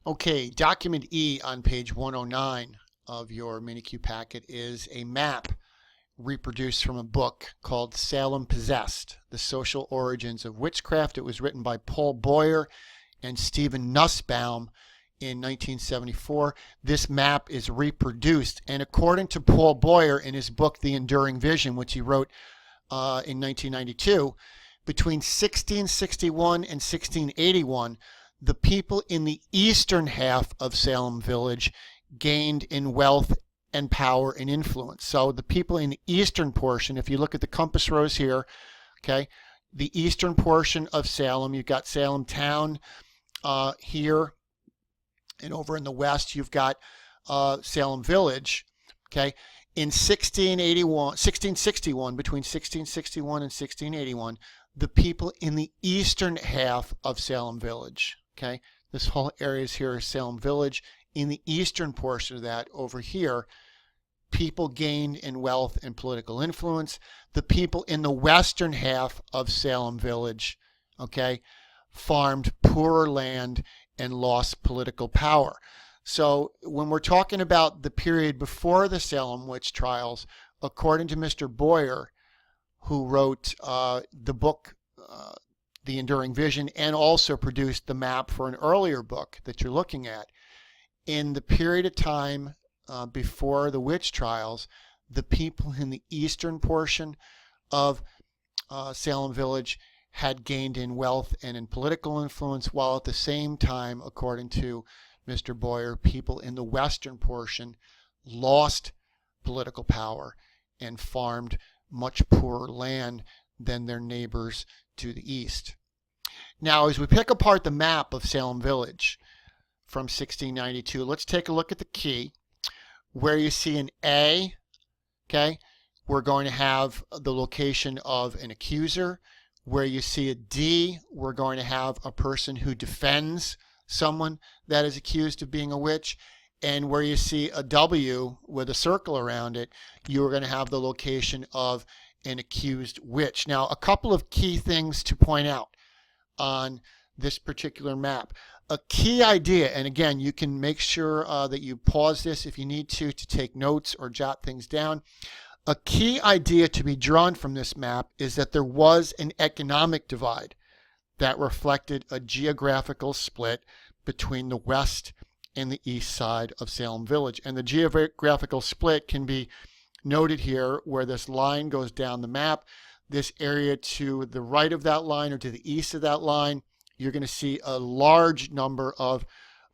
Okay, document E on page 109 of your Mini-Q packet is a map reproduced from a book called Salem Possessed, The Social Origins of Witchcraft. It was written by Paul Boyer and Stephen Nussbaum in 1974. This map is reproduced, and according to Paul Boyer in his book The Enduring Vision, which he wrote in 1992, between 1661 and 1681, the people in the eastern half of Salem Village gained in wealth and power and influence. So the people in the eastern portion, if you look at the compass rose here, okay, the eastern portion of Salem, you've got Salem town here, and over in the west you've got Salem Village. Okay, in 1661, between 1661 and 1681, the people in the eastern half of Salem Village, okay, this whole area here is Salem Village. In the eastern portion of that, over here, people gained in wealth and political influence. The people in the western half of Salem Village, okay, farmed poorer land and lost political power. So when we're talking about the period before the Salem witch trials, according to Mr. Boyer, who wrote the book The Enduring Vision and also produced the map for an earlier book that you're looking at, in the period of time before the witch trials, the people in the eastern portion of Salem Village had gained in wealth and in political influence, while at the same time, according to Mr. Boyer, people in the western portion lost political power and farmed much poorer land than their neighbors to the east. Now, as we pick apart the map of Salem Village from 1692, let's take a look at the key. Where you see an A, okay, we're going to have the location of an accuser. Where you see a D, we're going to have a person who defends someone that is accused of being a witch. And where you see a W with a circle around it, you're going to have the location of an accused witch. Now, a couple of key things to point out on this particular map. A key idea, and again, you can make sure that you pause this if you need to take notes or jot things down. A key idea to be drawn from this map is that there was an economic divide that reflected a geographical split between the west and the east side of Salem Village. And the geographical split can be noted here where this line goes down the map. This area to the right of that line or to the east of that line, you're going to see a large number of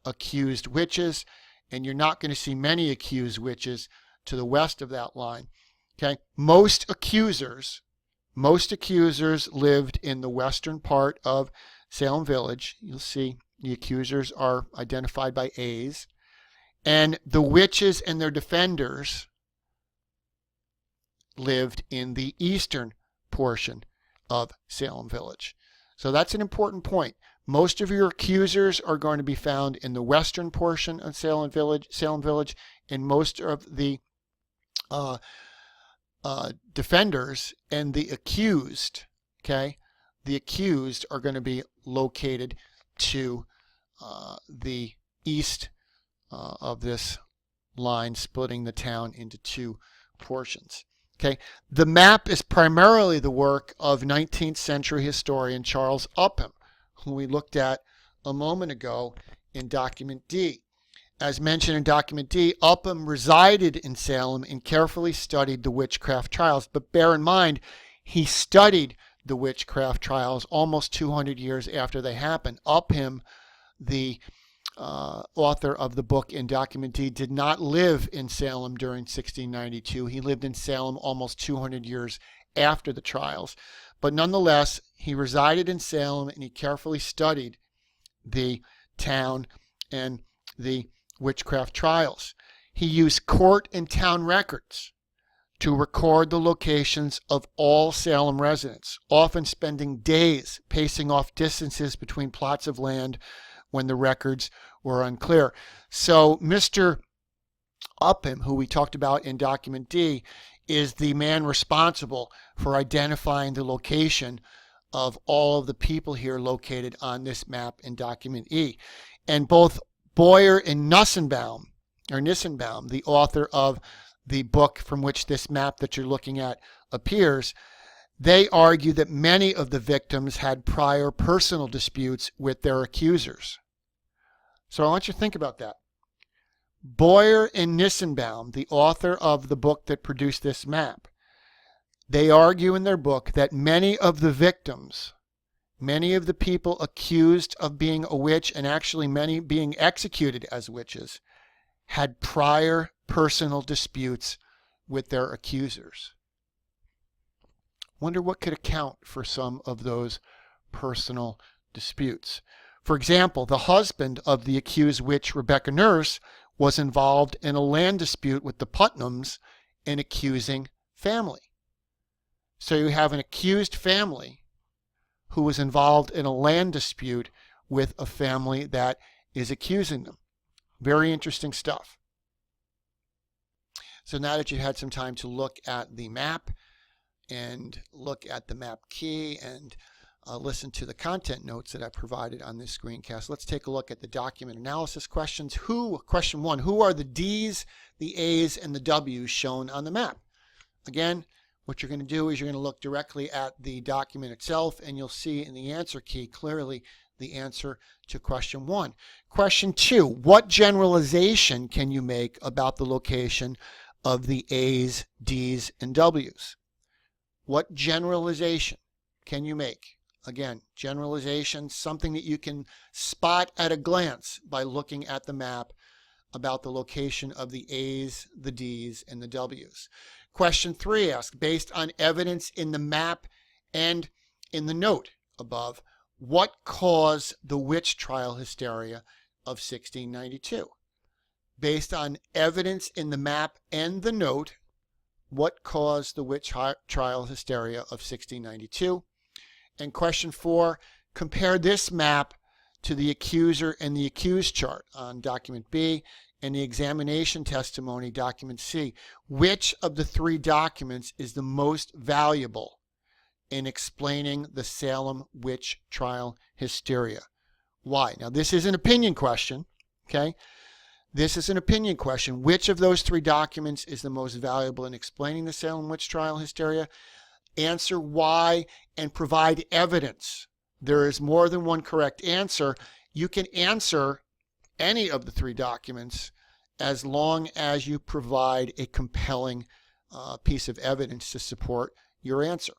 accused witches, and you're not going to see many accused witches to the west of that line. Okay, most accusers lived in the western part of Salem Village. You'll see the accusers are identified by A's, and the witches and their defenders lived in the eastern portion of Salem Village. So that's an important point. Most of your accusers are going to be found in the western portion of Salem Village, and most of the defenders and the accused, okay, the accused are going to be located to the east of this line, splitting the town into two portions. Okay, the map is primarily the work of 19th century historian Charles Upham, who we looked at a moment ago in document D. As mentioned in document D, Upham resided in Salem and carefully studied the witchcraft trials. But bear in mind, he studied the witchcraft trials almost 200 years after they happened. Upham, the author of the book in document D, did not live in Salem during 1692. He lived in Salem almost 200 years after the trials. But nonetheless, he resided in Salem and he carefully studied the town and the witchcraft trials. He used court and town records to record the locations of all Salem residents, often spending days pacing off distances between plots of land when the records were unclear. So Mr. Upham, who we talked about in document D, is the man responsible for identifying the location of all of the people here located on this map in document E. And both Boyer and Nissenbaum, the author of the book from which this map that you're looking at appears, they argue that many of the victims had prior personal disputes with their accusers. So I want you to think about that. Boyer and Nissenbaum, the author of the book that produced this map, they argue in their book that many of the victims, many of the people accused of being a witch, and actually many being executed as witches, had prior personal disputes with their accusers. Wonder what could account for some of those personal disputes. For example, the husband of the accused witch, Rebecca Nurse, was involved in a land dispute with the Putnams, an accusing family. So you have an accused family who was involved in a land dispute with a family that is accusing them. Very interesting stuff. So now that you've had some time to look at the map and look at the map key and listen to the content notes that I provided on this screencast, let's take a look at the document analysis questions. Question 1, who are the D's, the A's, and the W's shown on the map? Again, what you're going to do is you're going to look directly at the document itself, and you'll see in the answer key clearly the answer to question 1. Question 2, what generalization can you make about the location of the A's, D's, and W's? What generalization can you make? Again, generalization, something that you can spot at a glance by looking at the map about the location of the A's, the D's, and the W's. Question 3 asks, based on evidence in the map and in the note above, what caused the witch trial hysteria of 1692? Based on evidence in the map and the note, what caused the witch trial hysteria of 1692? And question 4, compare this map to the accuser and the accused chart on document B and the examination testimony, document C. Which of the 3 documents is the most valuable in explaining the Salem witch trial hysteria? Why? Now, this is an opinion question, okay? This is an opinion question. Which of those 3 documents is the most valuable in explaining the Salem witch trial hysteria? Answer why and provide evidence. There is more than one correct answer. You can answer any of the 3 documents as long as you provide a compelling piece of evidence to support your answer.